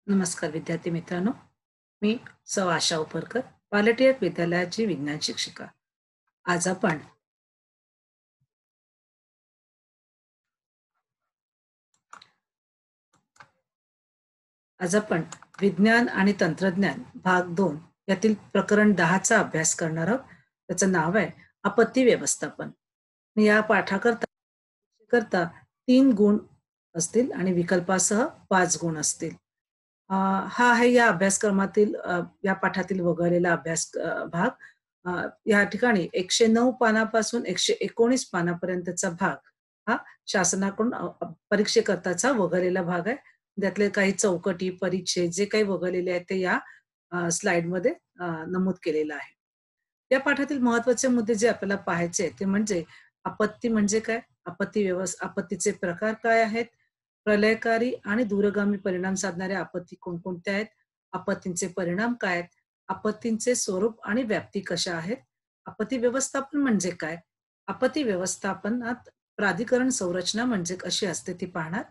नमस्कार विद्यार्थी मित्रांनो, मी सौ आशा उपरकर, पालटियट विद्यालयाची विज्ञान शिक्षिका. आज आपण आज आपण विज्ञान आणि तंत्रज्ञान भाग 2 यातील प्रकरण 10 चा अभ्यास करणार आहोत. त्याचं नाव आहे आपत्ती व्यवस्थापन. या पाठाकरता 3 गुण असतील आणि विकल्पासह 5 गुण असतील. हा आहे या अभ्यासक्रमातील या पाठातील वगळलेला भाग. या ठिकाणी 109 पानापासून 119 पानापर्यंतचा भाग हा शासनाकडून परीक्षेकरताचा वगळलेला भाग आहे. त्यातले काही चौकटी, परीक्षे जे काही वगळलेले आहेत ते या स्लाइडमध्ये नमूद केलेलं आहे. या पाठातील महत्त्वाचे मुद्दे जे आपल्याला पाहायचे आहेत ते म्हणजे आपत्ती म्हणजे काय? आपत्तीचे प्रकार काय आहेत? प्रलयकारी आणि दूरगामी परिणाम साधणाऱ्या आपत्ती कोणकोणत्या आहेत? आपत्तींचे परिणाम काय आहेत? आपत्तींचे स्वरूप आणि व्याप्ती कशा आहेत? आपत्ती व्यवस्थापन म्हणजे काय? आपत्ती व्यवस्थापनात प्राधिकरण संरचना म्हणजे कशी असते ती पाहणार.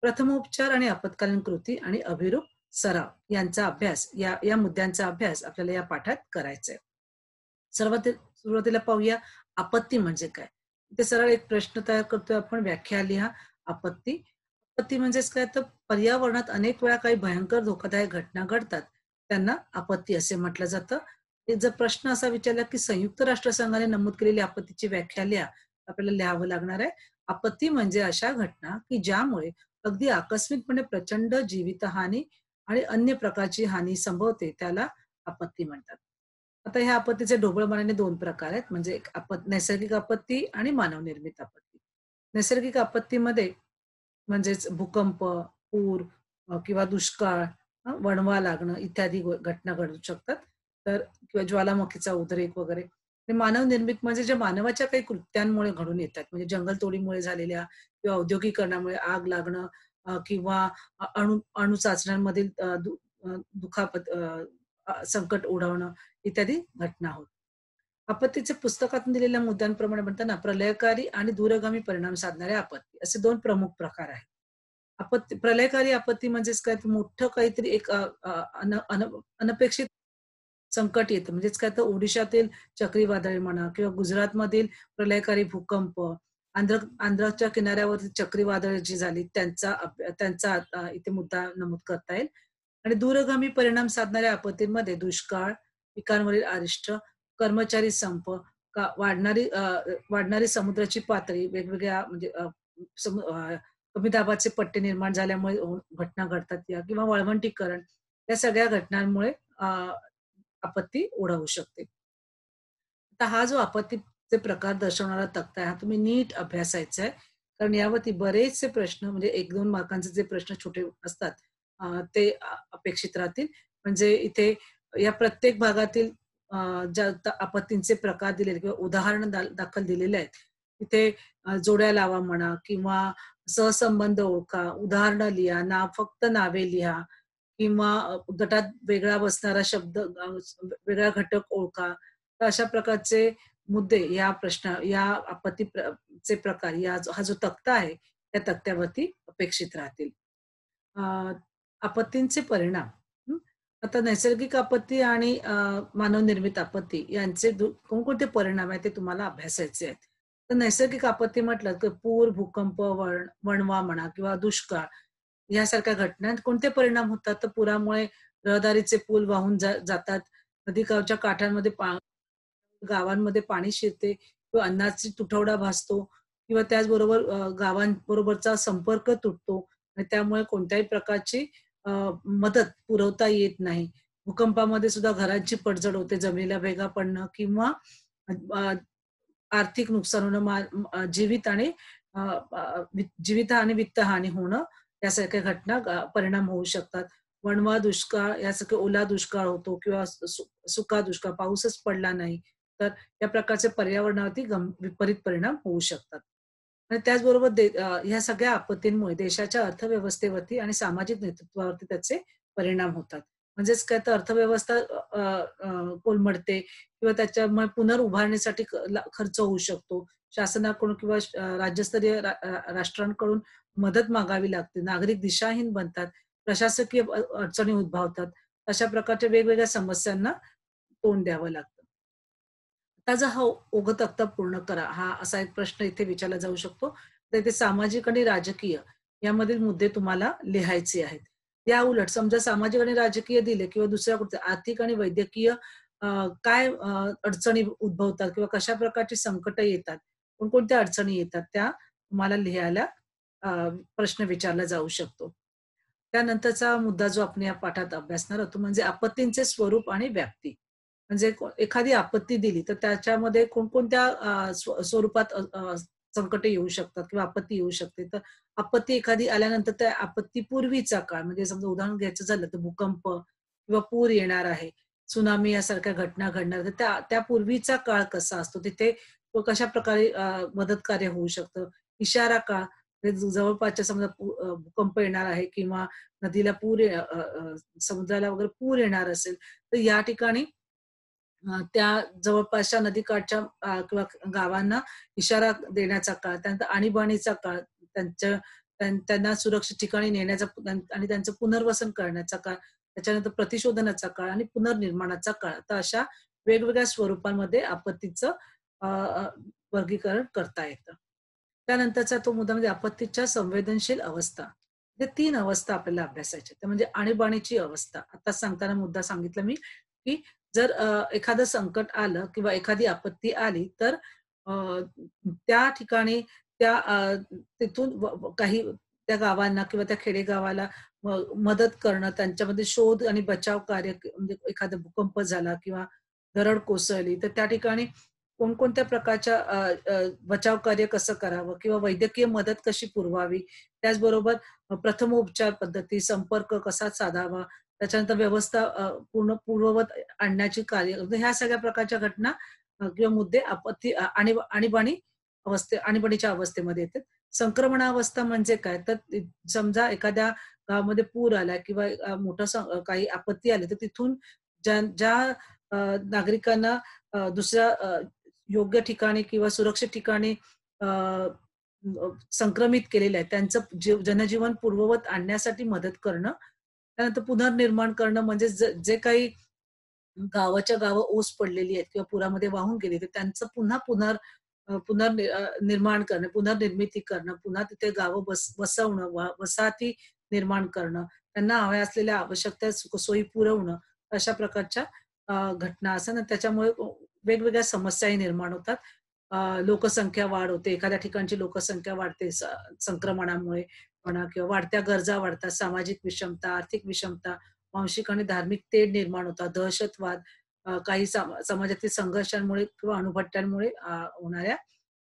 प्रथमोपचार आणि आपत्कालीन कृती आणि अभिरूप सराव यांचा अभ्यास या मुद्द्यांचा अभ्यास आपल्याला या पाठात करायचा आहे. सुरुवातीला पाहूया आपत्ती म्हणजे काय? ते सरळ एक प्रश्न तयार करतोय आपण, व्याख्या लिहा. आपत्ती आपत्ती म्हणजेच काय, तर पर्यावरणात अनेक वेळा काही भयंकर धोकादायक घटना घडतात, त्यांना आपत्ती असे म्हटलं जातं. जर प्रश्न असा विचारला की संयुक्त राष्ट्रसंघाने नमूद केलेली आपत्तीची व्याख्या लिहा, आपल्याला लिहावं लागणार आहे. आपत्ती म्हणजे अशा घटना की ज्यामुळे अगदी आकस्मिकपणे प्रचंड जीवितहानी आणि अन्य प्रकारची हानी संभवते, त्याला आपत्ती म्हणतात. आता ह्या आपत्तीचे ढोबळमानाने 2 प्रकार आहेत. म्हणजे एक नैसर्गिक आपत्ती आणि मानवनिर्मित आपत्ती. नैसर्गिक आपत्तीमध्ये म्हणजेच भूकंप, पूर किंवा दुष्काळ, वणवा लागणं इत्यादी घटना घडू शकतात. तर किंवा ज्वालामुखीचा उद्रेक वगैरे. आणि मानवनिर्मित म्हणजे जे मानवाच्या काही कृत्यांमुळे घडून येतात. म्हणजे जंगलतोडीमुळे झालेल्या किंवा औद्योगिकरणामुळे आग लागणं किंवा अणु चाचण्यांमधील दुखापत, संकट ओढवणं इत्यादी घटना होत. आपत्तीचे पुस्तकातून दिलेल्या मुद्द्यांप्रमाणे म्हणताना प्रलयकारी आणि दूरगामी परिणाम साधणाऱ्या आपत्ती असे 2 प्रमुख प्रकार आहेत. प्रलयकारी आपत्ती म्हणजेच काय, तर मोठं काहीतरी एक अ, अ, अन अन अनपेक्षित संकट येतं. म्हणजेच काय, तर ओडिशातील चक्रीवादळ म्हणा किंवा गुजरातमधील प्रलयकारी भूकंप, आंध्रच्या किनाऱ्यावरती चक्रीवादळ जी झाली त्यांचा इथे मुद्दा नमूद करता येईल. आणि दूरगामी परिणाम साधणाऱ्या आपत्तींमध्ये दुष्काळ, पिकांवरील अरिष्ट, कर्मचारी संप, वाढणारी समुद्राची पातळी, वेगवेगळ्या म्हणजे कमी दाबाचे पट्टे निर्माण झाल्यामुळे घटना घडतात या किंवा वाळवंटीकरण या सगळ्या घटनांमुळे अ, आपत्ती ओढवू शकते. आता हा जो आपत्तीचे प्रकार दर्शवणारा तक्ता आहे, हा तुम्ही नीट अभ्यासायचा आहे. कारण यावरती बरेचसे प्रश्न म्हणजे 1-2 मार्कांचे जे प्रश्न छोटे असतात ते अपेक्षित राहतील. म्हणजे इथे या प्रत्येक भागातील ज्या आपत्तींचे प्रकार दिलेले किंवा उदाहरण दाखल दिलेले आहेत. तिथे जोड्या लावा म्हणा किंवा सहसंबंध ओळखा, उदाहरणं लिहा, फक्त नावे लिहा किंवा गटात वेगळा बसणारा शब्द, वेगळा घटक ओळखा. तर अशा प्रकारचे मुद्दे या चे प्रकार हा जो तक्ता आहे, त्या तक्त्यावरती अपेक्षित राहतील. अ, आपत्तींचे परिणाम. हं. आता नैसर्गिक आपत्ती आणि मानवनिर्मित आपत्ती यांचे कोणकोणते परिणाम आहेत ते तुम्हाला अभ्यासायचे आहेत. तर नैसर्गिक आपत्ती म्हटलं तर पूर, भूकंप, वणवा म्हणा किंवा दुष्काळ यासारख्या घटनांत कोणते परिणाम होतात? तर पुरामुळे रहदारीचे पूल वाहून जातात. नदीकाठच्या काठांमध्ये गावांमध्ये पाणी शिरते किंवा अन्नाची तुटवडा भासतो किंवा त्याचबरोबर गावांबरोबरचा संपर्क तुटतो आणि त्यामुळे कोणत्याही प्रकारची अ, मदत पुरवता येत नाही. भूकंपामध्ये सुद्धा घरांची पडझड होते, जमिनीला भेगा पडणं किंवा अ, आर्थिक नुकसान होणं, अ, अ, जीवित आणि वित्तहानी होणं यासारख्या घटना परिणाम होऊ शकतात. वणवा दुष्काळ यासारखे ओला दुष्काळ होतो किंवा सुका दुष्काळ, पाऊसच पडला नाही. तर या प्रकारचे पर्यावरणावरती विपरीत परिणाम होऊ शकतात. आणि त्याचबरोबर ह्या सगळ्या आपत्तींमुळे देशाच्या अर्थव्यवस्थेवरती आणि सामाजिक नेतृत्वावरती त्याचे परिणाम होतात. म्हणजेच काय, तर अर्थव्यवस्था अ, अ, कोलमडते किंवा त्याच्यामुळे पुनर्उभारणीसाठी खर्च होऊ शकतो. शासनाकडून किंवा राज्यस्तरीय राष्ट्रांकडून मदत मागावी लागते. नागरिक दिशाहीन बनतात. प्रशासकीय अडचणी उद्भवतात. अशा प्रकारच्या वेगवेगळ्या समस्यांना तोंड द्यावं लागतं. आता हा ओघ तक्ता पूर्ण करा, हा असा एक प्रश्न इथे विचारला जाऊ शकतो. तर इथे सामाजिक आणि राजकीय यामधील मुद्दे तुम्हाला लिहायचे आहेत. या उलट समजा सामाजिक आणि राजकीय दिले किंवा दुसऱ्या कुठच्या आर्थिक आणि वैद्यकीय काय अडचणी उद्भवतात किंवा कशा प्रकारची संकटं येतात, कोणकोणत्या अडचणी येतात त्या तुम्हाला लिहायला अ, प्रश्न विचारला जाऊ शकतो. त्यानंतरचा मुद्दा जो आपण या पाठात अभ्यासणार आहोत, तो म्हणजे आपत्तींचे स्वरूप आणि व्याप्ती. म्हणजे एखादी आपत्ती दिली, तर त्याच्यामध्ये कोणकोणत्या स्वरूपात संकटं येऊ शकतात किंवा आपत्ती येऊ शकते. तर आपत्ती एखादी आल्यानंतर त्या आपत्तीपूर्वीचा काळ म्हणजे समजा उदाहरण घ्यायचं झालं, तर भूकंप किंवा पूर येणार आहे, त्सुनामी यासारख्या घटना घडणार, तर त्यापूर्वीचा काळ कसा असतो, तिथे कशाप्रकारे मदतकार्य होऊ शकतं. इशारा काळ म्हणजे जवळपासच्या समजा भूकंप येणार आहे किंवा नदीला पूर समुद्राला वगैरे पूर येणार असेल, तर या ठिकाणी त्या जवळपासच्या नदीकाठच्या किंवा गावांना इशारा देण्याचा काळ, त्यानंतर आणीबाणीचा काळ, त्यांना सुरक्षित ठिकाणी नेण्याचा आणि त्यांचं पुनर्वसन करण्याचा काळ, त्याच्यानंतर प्रतिशोधनाचा काळ आणि पुनर्निर्माणाचा काळ. तर अशा वेगवेगळ्या स्वरूपांमध्ये आपत्तीचं अ, अ, वर्गीकरण करता येतं. त्यानंतरचा तो मुद्दा म्हणजे आपत्तीच्या संवेदनशील अवस्था. हे 3 अवस्था आपल्याला अभ्यासायच्या. त्या म्हणजे आणीबाणीची अवस्था. आता सांगताना मुद्दा सांगितला मी, की जर एखादं संकट आलं किंवा एखादी आपत्ती आली, तर अ, त्या ठिकाणी तिथून काही त्या गावांना किंवा त्या खेडेगावाला मदत करणं, त्यांच्यामध्ये शोध आणि बचाव कार्य म्हणजे एखादा भूकंप झाला किंवा दरड कोसळली, तर त्या ठिकाणी कोणकोणत्या प्रकारच्या बचाव कार्य कसं करावं किंवा वैद्यकीय मदत कशी पुरवावी. त्याचबरोबर प्रथमोपचार पद्धती, संपर्क कसा साधावा, त्याच्यानंतर व्यवस्था पूर्ववत आणण्याची कार्य म्हणजे ह्या सगळ्या प्रकारच्या घटना किंवा मुद्दे आपत्ती आणीबाणीच्या अवस्थेमध्ये येतात. संक्रमणावस्था म्हणजे काय? तर समजा एखाद्या गावामध्ये पूर आला किंवा मोठा काही आपत्ती आली, तर तिथून ज्या ज्या अ, नागरिकांना दुसऱ्या योग्य ठिकाणी किंवा सुरक्षित ठिकाणी अ, संक्रमित केलेलं आहे, त्यांचं जनजीवन पूर्ववत आणण्यासाठी मदत करणं. त्यानंतर पुनर्निर्माण करणं म्हणजे जे काही गावाच्या गावं ओस पडलेली आहेत किंवा पुरामध्ये वाहून गेली, तर त्यांचं निर्माण करणं, पुनर्निर्मिती करणं, पुन्हा तिथे गावं वसवणं, वसाहती निर्माण करणं, त्यांना हव्या असलेल्या आवश्यक त्या सुखसोयी पुरवणं, अशा प्रकारच्या घटना असतात आणि त्याच्यामुळे वेगवेगळ्या समस्याही निर्माण होतात. लोकसंख्या वाढ होते, एखाद्या ठिकाणची लोकसंख्या वाढते संक्रमणामुळे म्हणा किंवा वाढत्या गरजा वाढतात, सामाजिक विषमता, आर्थिक विषमता, वांशिक आणि धार्मिक तेढ निर्माण होतात, दहशतवाद, काही समाजातील संघर्षांमुळे किंवा अणुभट्ट्यांमुळे होणाऱ्या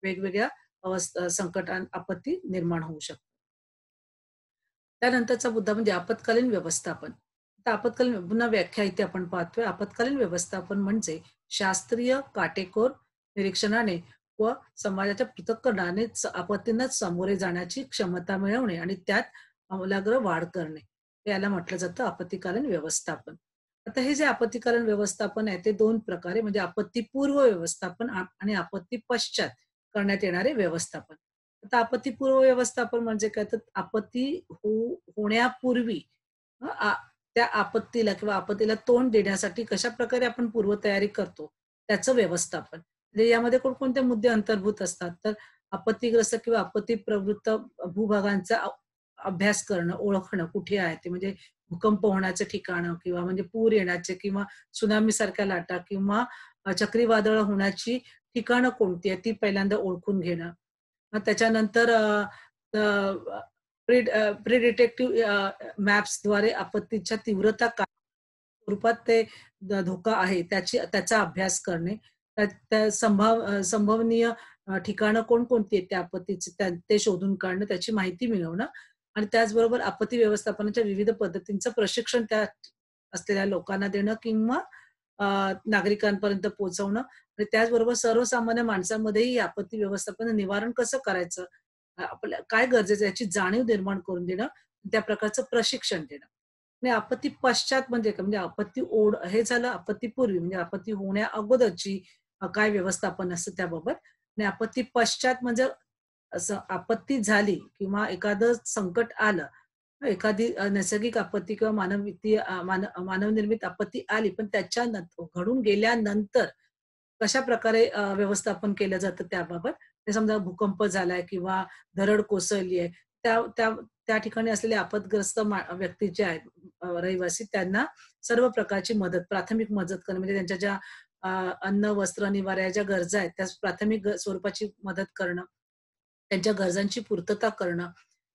वेगवेगळ्या आपत्ती निर्माण होऊ शकतात. त्यानंतरचा मुद्दा म्हणजे आपत्कालीन व्यवस्थापन. तर आपत्कालीन पुन्हा व्याख्या इथे आपण पाहतोय. आपत्कालीन व्यवस्थापन म्हणजे शास्त्रीय, काटेकोर निरीक्षणाने व समाजाच्या पृथक्करणाने आपत्तींना सामोरे जाण्याची क्षमता मिळवणे आणि त्यात आमूलाग्र वाढ करणे. याला म्हटलं जातं आपत्कालीन व्यवस्थापन. आता हे जे आपत्कालीन व्यवस्थापन आहे ते 2 प्रकारे म्हणजे आपत्तीपूर्व व्यवस्थापन आणि आपत्ती पश्चात करण्यात येणारे व्यवस्थापन. आता आपत्तीपूर्व व्यवस्थापन म्हणजे काय? तर आपत्ती होण्यापूर्वी अ, आ त्या आपत्तीला किंवा आपत्तीला तोंड देण्यासाठी कशाप्रकारे आपण पूर्वतयारी करतो, त्याचं व्यवस्थापन. म्हणजे यामध्ये कोणकोणते मुद्दे अंतर्भूत असतात, तर आपत्तीग्रस्त किंवा आपत्ती प्रवृत्त भूभागांचा अभ्यास करणं, ओळखणं कुठे आहे ते म्हणजे भूकंप होण्याचं ठिकाणं किंवा म्हणजे पूर येण्याचे किंवा त्सुनामीसारख्या लाटा किंवा चक्रीवादळ होण्याची ठिकाणं कोणती आहेत, ती पहिल्यांदा ओळखून घेणं. मग त्याच्यानंतर अ, प्री डिटेक्टिव्ह मॅप्सद्वारे आपत्तीच्या तीव्रता काय स्वरूपात ते धोका आहे त्याचा अभ्यास करणे. त्या संभवनीय ठिकाणं कोणकोणती आहेत त्या आपत्तीची ते शोधून काढणं, त्याची माहिती मिळवणं आणि त्याचबरोबर आपत्ती व्यवस्थापनाच्या विविध पद्धतींचं प्रशिक्षण त्या असलेल्या लोकांना देणं किंवा अ, नागरिकांपर्यंत पोहोचवणं आणि त्याचबरोबर सर्वसामान्य माणसांमध्येही आपत्ती व्यवस्थापन निवारण कसं करायचं, आपल्या काय गरजेचं आहे याची जाणीव निर्माण करून देणं, त्या प्रकारचं प्रशिक्षण देणं. आणि आपत्ती पश्चात म्हणजे काय? म्हणजे हे झालं आपत्तीपूर्वी म्हणजे आपत्ती होण्या अगोदरची काय व्यवस्थापन असतं त्याबाबत आणि आपत्ती पश्चात म्हणजे असं आपत्ती झाली किंवा एखादं संकट आलं एखादी नैसर्गिक आपत्ती किंवा मानवनिर्मित आपत्ती आली, पण घडून गेल्यानंतर कशाप्रकारे व्यवस्थापन केलं जातं त्याबाबत. ते समजा भूकंप झालाय किंवा दरड कोसळली आहे. त्या त्या त्या ठिकाणी असलेले आपदग्रस्त व्यक्ती जे आहेत, रहिवासी, त्यांना सर्व प्रकारची मदत, प्राथमिक मदत करणं म्हणजे त्यांच्या ज्या अन्न, वस्त्र, निवारा ज्या गरजा आहेत, त्या प्राथमिक स्वरूपाची मदत करणं, त्यांच्या गरजांची पूर्तता करणं.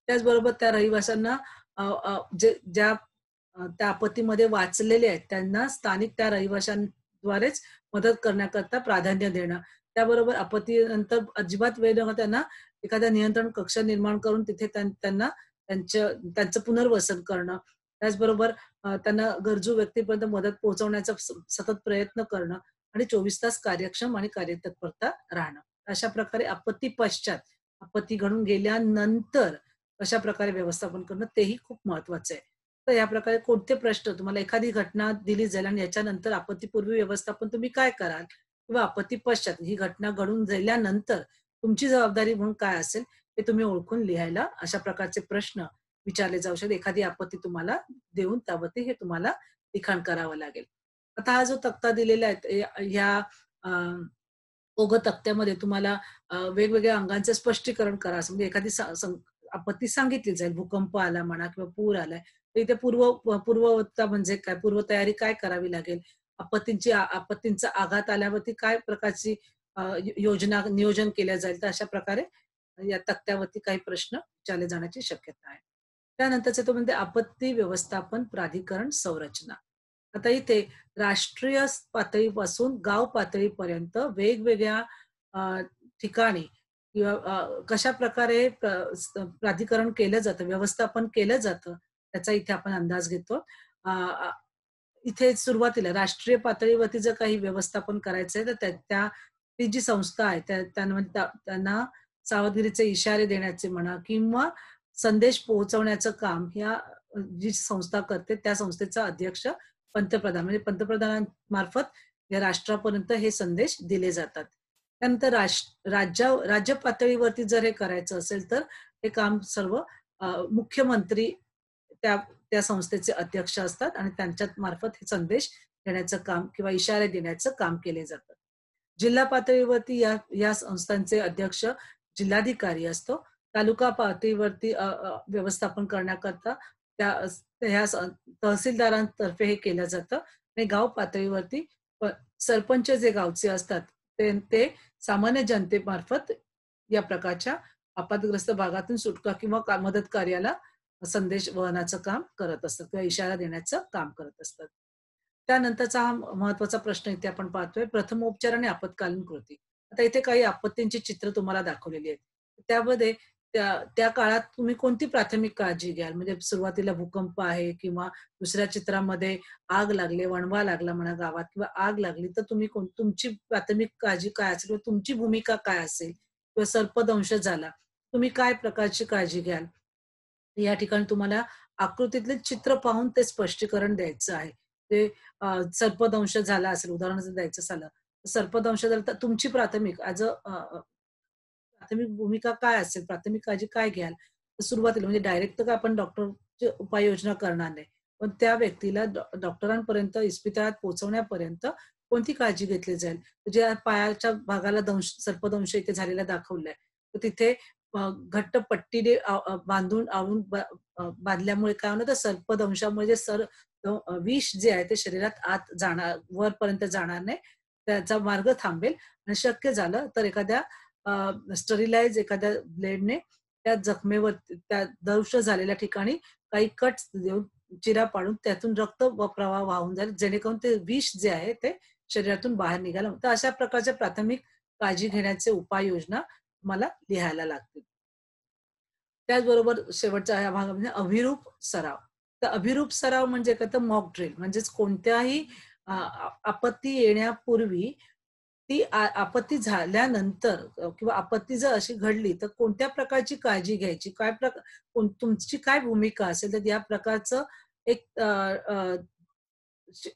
त्याचबरोबर त्या रहिवाशांना अ, अ, जे ज्या त्या आपत्तीमध्ये वाचलेले आहेत, त्यांना स्थानिक त्या रहिवाशांद्वारेच मदत करण्याकरता प्राधान्य देणं. त्याबरोबर आपत्तीनंतर अजिबात वेळ न घालवता त्यांना एखादा नियंत्रण कक्ष निर्माण करून तिथे त्यांना त्यांचं पुनर्वसन करणं. त्याचबरोबर त्यांना गरजू व्यक्तीपर्यंत मदत पोहोचवण्याचा सतत प्रयत्न करणं आणि 24 तास कार्यक्षम आणि कार्यतत्परता राहणं. अशा प्रकारे आपत्ती पश्चात, आपत्ती घडून गेल्यानंतर कशाप्रकारे व्यवस्थापन करणं तेही खूप महत्वाचं आहे. तर या प्रकारे कोणते प्रश्न, तुम्हाला एखादी घटना दिली जाईल आणि याच्यानंतर आपत्तीपूर्वी व्यवस्थापन तुम्ही काय कराल? किंवा आपत्ती पश्चात ही घटना घडून गेल्यानंतर तुमची जबाबदारी म्हणून काय असेल, हे तुम्ही ओळखून लिहायला अशा प्रकारचे प्रश्न विचारले जाऊ शकतात. एखादी आपत्ती तुम्हाला देऊन त्यावरती हे तुम्हाला लिखाण करावं लागेल. आता हा जो तक्ता दिलेला आहे, ह्या अ, ओघ तक्त्यामध्ये तुम्हाला वेगवेगळ्या अंगांचं स्पष्टीकरण करा. असं म्हणजे एखादी आपत्ती सांगितली जाईल, भूकंप आला म्हणा किंवा पूर आलाय, तर इथे पूर्ववत्ता म्हणजे काय, पूर्वतयारी काय करावी लागेल, आपत्तींचा आघात आल्यावरती काय प्रकारची योजना नियोजन केल्या जाईल. तर अशा प्रकारे या तक्त्यावरती काही प्रश्न विचारले जाण्याची शक्यता आहे. त्यानंतरचे तो म्हणजे आपत्ती व्यवस्थापन प्राधिकरण संरचना. आता इथे राष्ट्रीय पातळीपासून गाव पातळीपर्यंत वेगवेगळ्या अ, ठिकाणी किंवा कशाप्रकारे प्राधिकरण केलं जातं, व्यवस्थापन केलं जातं, त्याचा इथे आपण अंदाज घेतो. अ, अ, इथे सुरुवातीला राष्ट्रीय पातळीवरती जर काही व्यवस्थापन करायचंय, तर ती जी संस्था आहे, त्यांना सावधगिरीचे इशारे देण्याचे म्हणा किंवा संदेश पोहोचवण्याचं काम जी संस्था करते, त्या संस्थेचा अध्यक्ष पंतप्रधान, म्हणजे पंतप्रधानांमार्फत या राष्ट्रापर्यंत हे संदेश दिले जातात. त्यानंतर राज्य पातळीवरती जर हे करायचं असेल, तर हे काम सर्व मुख्यमंत्री त्या त्या संस्थेचे अध्यक्ष असतात आणि त्यांच्या मार्फत हे संदेश देण्याचं काम किंवा इशारे देण्याचं काम केले जातं. जिल्हा पातळीवरती या या संस्थांचे अध्यक्ष जिल्हाधिकारी असतो. तालुका पातळीवरती व्यवस्थापन करण्याकरता त्या ह्या तहसीलदारांतर्फे हे केलं जातं आणि गाव पातळीवरती सरपंच जे गावचे असतात, ते सामान्य जनतेमार्फत या प्रकारच्या आपत्तीग्रस्त भागातून सुटका किंवा मदत कार्याला संदेश वहनाचं काम करत असतात किंवा इशारा देण्याचं काम करत असतात. त्यानंतरचा हा महत्वाचा प्रश्न इथे आपण पाहतोय, प्रथमोपचार आणि आपत्कालीन कृती. आता इथे काही आपत्तींची चित्र तुम्हाला दाखवलेली आहेत. त्यामध्ये त्या त्या काळात तुम्ही कोणती प्राथमिक काळजी घ्याल? म्हणजे सुरुवातीला भूकंप आहे किंवा दुसऱ्या चित्रामध्ये आग लागली, वणवा लागला म्हणा गावात किंवा आग लागली, तर तुमची प्राथमिक काळजी काय असेल किंवा तुमची भूमिका काय असेल? किंवा सर्पदंश झाला, तुम्ही काय प्रकारची काळजी घ्याल? या ठिकाणी तुम्हाला आकृतीतले चित्र पाहून ते स्पष्टीकरण द्यायचं आहे. ते सर्पदंश झाला असेल, उदाहरण जर द्यायचं झालं, तर सर्पदंश झाला तर तुमची प्राथमिक प्राथमिक भूमिका काय असेल? प्राथमिक काळजी काय घ्याल? तर सुरुवातीला म्हणजे डायरेक्ट तर आपण डॉक्टरची उपाययोजना करणार नाही. पण त्या व्यक्तीला डॉक्टरांपर्यंत, इस्पितळात पोहोचवण्यापर्यंत कोणती काळजी घेतली जाईल? ज्या पायाच्या भागाला सर्पदंश इथे झालेला दाखवलाय, तर तिथे घट्ट पट्टीने बांधून आवळून बांधल्यामुळे काय होणार, तर सर्पदंशामुळे विष जे आहे ते शरीरात आत जाणार, वरपर्यंत जाणार नाही. त्याचा मार्ग थांबेल आणि शक्य झालं तर एखाद्या एखाद्या ब्लेडने त्या जखमेवर, त्या दंश झालेल्या ठिकाणी काही कट्स देऊन, चिरा पाडून त्यातून रक्त व प्रवाह वाहून जाईल, जेणेकरून ते विष जे आहे ते शरीरातून बाहेर निघालं. तर अशा प्रकारच्या प्राथमिक काळजी घेण्याचे उपाययोजना मला लिहायला लागतील. त्याचबरोबर शेवटचा हा भाग म्हणजे अभिरूप सराव. तर अभिरूप सराव म्हणजे काय, तर मॉक ड्रिल म्हणजेच कोणत्याही आपत्ती येण्यापूर्वी ती आपत्ती झाल्यानंतर किंवा आपत्ती जर अशी घडली, तर कोणत्या प्रकारची काळजी घ्यायची, तुमची काय भूमिका असेल, तर या प्रकारचं एक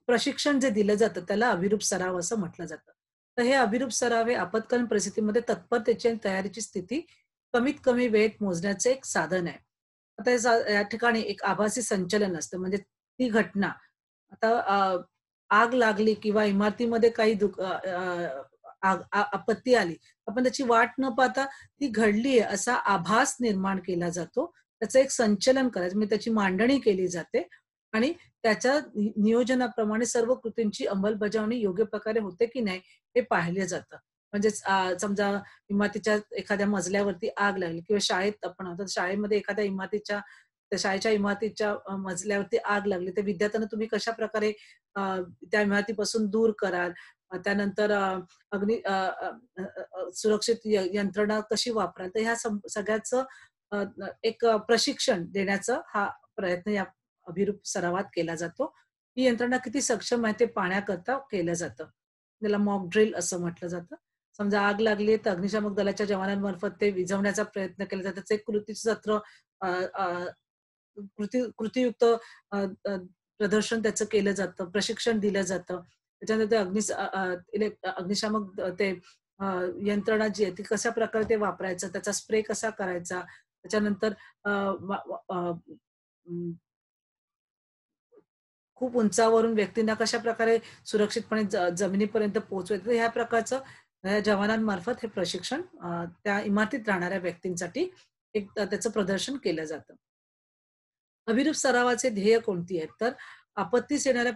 प्रशिक्षण जे दिलं जातं त्याला अभिरूप सराव असं म्हटलं जातं. तर हे अभिरूप सराव हे आपत्कालीन परिस्थितीमध्ये तत्परतेची आणि तयारीची स्थिती कमीत कमी वेळेत मोजण्याचे एक साधन आहे. आता या ठिकाणी एक आभासी संचलन असतं. म्हणजे ती घटना आता आग लागली किंवा इमारतीमध्ये काही आपत्ती आली. आपण त्याची वाट न पाहता ती घडली आहे असा आभास निर्माण केला जातो. त्याचं एक संचलन करायचं म्हणजे त्याची मांडणी केली जाते आणि त्याच्या नियोजनाप्रमाणे सर्व कृतींची अंमलबजावणी योग्य प्रकारे होते की नाही हे पाहिलं जातं. म्हणजेच समजा इमारतीच्या एखाद्या मजल्यावरती आग लागली किंवा शाळेत आपण आता शाळेमध्ये एखाद्या इमारतीच्या त्या शाळेच्या इमारतीच्या मजल्यावरती आग लागली, तर विद्यार्थ्यांना तुम्ही कशाप्रकारे त्या इमारतीपासून दूर कराल. त्यानंतर अग्नी सुरक्षित यंत्रणा कशी वापराल. तर ह्या सगळ्याचं एक प्रशिक्षण देण्याचा हा प्रयत्न या अभिरूप सरावात केला जातो. ही यंत्रणा किती सक्षम आहे ते पाहण्याकरता केलं जातं. त्याला मॉक ड्रिल असं म्हटलं जातं. समजा आग लागली तर अग्निशामक दलाच्या जवानांमार्फत ते विझवण्याचा प्रयत्न केला जातो. त्याचं एक कृतीसत्र अ, अ, कृतीयुक्त अ, अ, प्रदर्शन त्याचं केलं जातं, प्रशिक्षण दिलं जातं. त्याच्यानंतर ते अग्निशामक ते अ, यंत्रणा जी आहे ती कशाप्रकारे ते वापरायचं, त्याचा स्प्रे कसा करायचा, त्याच्यानंतर अ, वा वा अं, खूप उंचावरून व्यक्तींना कशाप्रकारे सुरक्षितपणे जमिनीपर्यंत पोहोचवायचं. ह्या प्रकारचं जवानांमार्फत हे प्रशिक्षण त्या इमारतीत राहणाऱ्या व्यक्तींसाठी एक त्याचं प्रदर्शन केलं जातं. अभिरूप सरावाचे ध्येय कोणती आहेत? तर आपत्तीस येणाऱ्या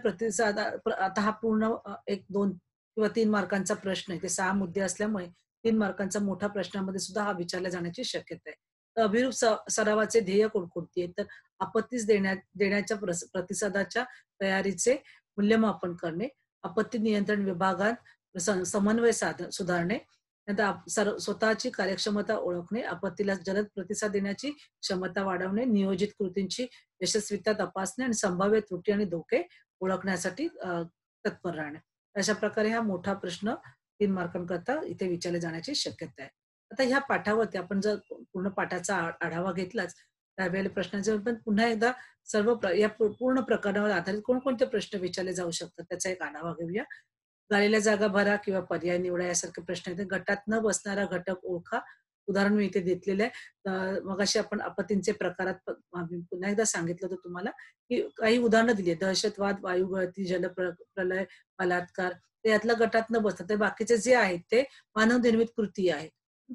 आता हा पूर्ण 1, 2 किंवा 3 मार्कांचा प्रश्न आहे. ते 6 मुद्दे असल्यामुळे 3 मार्कांचा मोठा प्रश्नामध्ये सुद्धा हा विचारला जाण्याची शक्यता आहे. तर अभिरूप सरावाचे ध्येय कोणकोणती आहेत? तर आपत्तीस देण्याच्या प्रतिसादाच्या तयारीचे मूल्यमापन करणे, आपत्ती नियंत्रण विभागात समन्वय सुधारणे, नंतर स्वतःची कार्यक्षमता ओळखणे, आपत्तीला जलद प्रतिसाद देण्याची क्षमता वाढवणे, नियोजित कृतींची यशस्वीता तपासणे आणि संभाव्य त्रुटी आणि धोके ओळखण्यासाठी तत्पर राहणे. अशा प्रकारे हा मोठा प्रश्न 3 मार्कांकरता इथे विचारले जाण्याची शक्यता आहे. आता ह्या पाठावरती आपण जर पूर्ण पाठाचा आढावा घेतलाच, त्यावेळेला प्रश्नांचे पण पुन्हा एकदा या पूर्ण प्रकरणावर आधारित कोणकोणते प्रश्न विचारले जाऊ शकतात त्याचा एक आढावा घेऊया. झालेल्या जागा भरा किंवा पर्याय निवडा यासारखे प्रश्न आहेत. गटात न बसणारा घटक ओळखा. उदाहरण मी इथे घेतलेलं आहे. मगाशी आपण आपत्तींचे प्रकारात आम्ही पुन्हा एकदा सांगितलं होतं तुम्हाला, की काही उदाहरणं दिली आहेत. दहशतवाद, वायुगळती, प्रलय, बलात्कार. ते यातल्या गटात न बसतात. ते बाकीचे जे आहेत ते मानवनिर्मित कृती आहेत.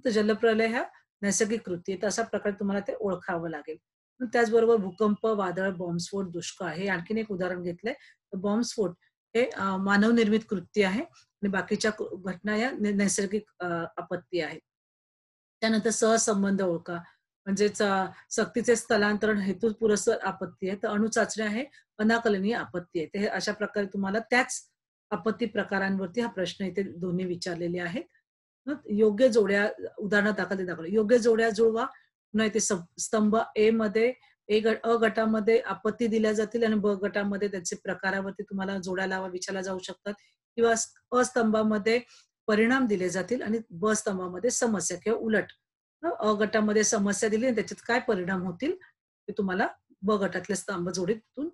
तर जलप्रलय ह्या नैसर्गिक कृती आहेत. अशा प्रकारे तुम्हाला ते ओळखावं लागेल. त्याचबरोबर भूकंप, वादळ, बॉम्बस्फोट, दुष्काळ हे आणखीन एक उदाहरण घेतलंय. बॉम्बस्फोट हे मानवनिर्मित कृत्य आहे आणि बाकीच्या घटना या नैसर्गिक आपत्ती आहेत. त्यानंतर सहसंबंध ओळखा. म्हणजेच सक्तीचे स्थलांतरण हेतुपुरस्सर आपत्ती आहे. तर अणुचाचण्या हे अनाकलनीय आपत्ती आहे. ते अशा प्रकारे तुम्हाला त्याच आपत्ती प्रकारांवरती हा प्रश्न इथे दोन्ही विचारलेले आहेत. मग योग्य जोड्या उदाहरणादाखल ते दाखवलं. योग्य जोड्या जुळवा. पुन्हा इथे स्तंभ ए मध्ये अ गटामध्ये आपत्ती दिल्या जातील आणि ब गटामध्ये त्याचे प्रकारावरती तुम्हाला जोड्या लावा विचारल्या जाऊ शकतात किंवा अ स्तंभामध्ये परिणाम दिले जातील आणि ब स्तंभामध्ये समस्या किंवा उलट अ गटामध्ये समस्या दिली आणि त्याच्यात काय परिणाम होतील ते तुम्हाला ब गटातल्या स्तंभ जोडीतून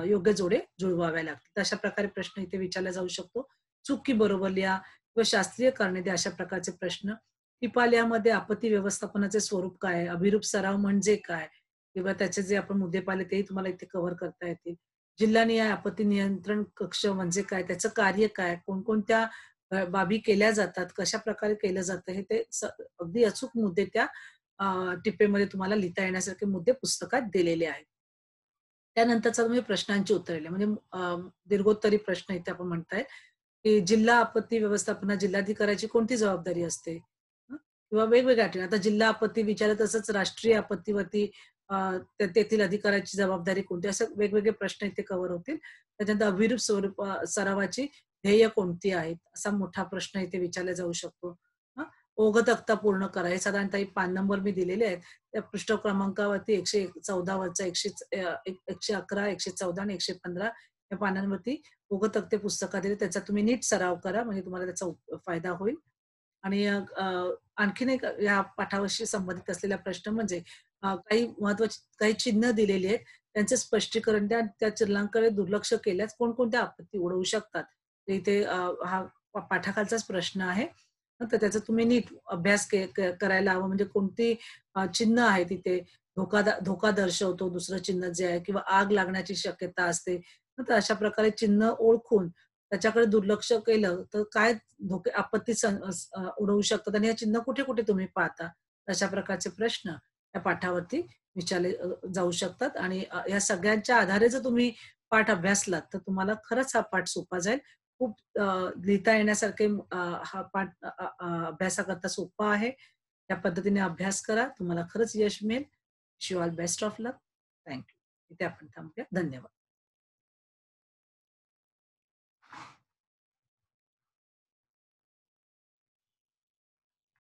योग्य जोडे जुळवाव्या लागतील. तर अशा प्रकारे प्रश्न इथे विचारला जाऊ शकतो. चूक की बरोबर लिहा किंवा शास्त्रीय कारणे द्या अशा प्रकारचे प्रश्न. टिपाल्यामध्ये आपत्ती व्यवस्थापनाचे स्वरूप काय आहे? अभिरूप सराव म्हणजे काय? किंवा त्याचे जे आपण मुद्दे पाहिले तेही तुम्हाला इथे कव्हर करता येतील. जिल्हानिहाय आपत्ती नियंत्रण कक्ष म्हणजे काय? त्याचं कार्य काय? कोणकोणत्या बाबी केल्या जातात? कशाप्रकारे केलं जातं? हे ते अगदी अचूक मुद्दे त्या टिपेमध्ये तुम्हाला लिहिता येण्यासारखे मुद्दे पुस्तकात दिलेले आहेत. त्यानंतरचा तुम्ही प्रश्नांची उत्तरे लिहा. म्हणजे दीर्घोत्तरी प्रश्न इथे आपण म्हणताय, की जिल्हा आपत्ती व्यवस्थापनात जिल्हाधिकाऱ्याची कोणती जबाबदारी असते? किंवा वेगवेगळ्या ठिकाणी. आता जिल्हा आपत्ती विचारलं तसंच राष्ट्रीय आपत्तीवरती तेथील अधिकाऱ्याची जबाबदारी कोणती? असे वेगवेगळे प्रश्न इथे कव्हर होतील. त्याच्यानंतर अभिरूप सरावाची ध्येय कोणती आहेत? असा मोठा प्रश्न इथे विचारला जाऊ शकतो. हं. ओघ तक्ता पूर्ण करा. हे साधारणतः 5 नंबर मी दिलेले आहेत. त्या पृष्ठ क्रमांकावरती 114 वरचा 111, 114 आणि 115 या पानांवरती ओघ तक्ते पुस्तकात दिले. त्याचा तुम्ही नीट सराव करा म्हणजे तुम्हाला त्याचा फायदा होईल. आणि आणखीन एक या पाठाशी संबंधित असलेला प्रश्न म्हणजे काही महत्वाची काही चिन्ह दिलेली आहेत. त्यांचे स्पष्टीकरण द्या. त्या चिन्हांकडे दुर्लक्ष केल्यास कोणकोणत्या आपत्ती ओढवू शकतात. तर इथे हा पाठाखालचाच प्रश्न आहे. तर त्याचा तुम्ही नीट अभ्यास करायला हवा. म्हणजे कोणती चिन्ह आहे तिथे, धोका दर्शवतो दुसरं चिन्ह जे आहे किंवा आग लागण्याची शक्यता असते. तर अशा प्रकारे चिन्ह ओळखून त्याच्याकडे दुर्लक्ष केलं तर काय आपत्ती उडवू शकतात आणि हे चिन्ह कुठे-कुठे तुम्ही पाहता? अशा प्रकारचे प्रश्न त्या पाठावरती विचारले जाऊ शकतात आणि या सगळ्यांच्या आधारे जर तुम्ही पाठ अभ्यासलात, तर तुम्हाला खरंच हा पाठ सोपा जाईल. खूप लिहिता येण्यासारखे हा पाठ अभ्यासाकरता सोपा आहे. त्या पद्धतीने अभ्यास करा. तुम्हाला खरंच यश मिळेल. Wish you all best of luck. Thank you. इथे आपण थांबूया. धन्यवाद.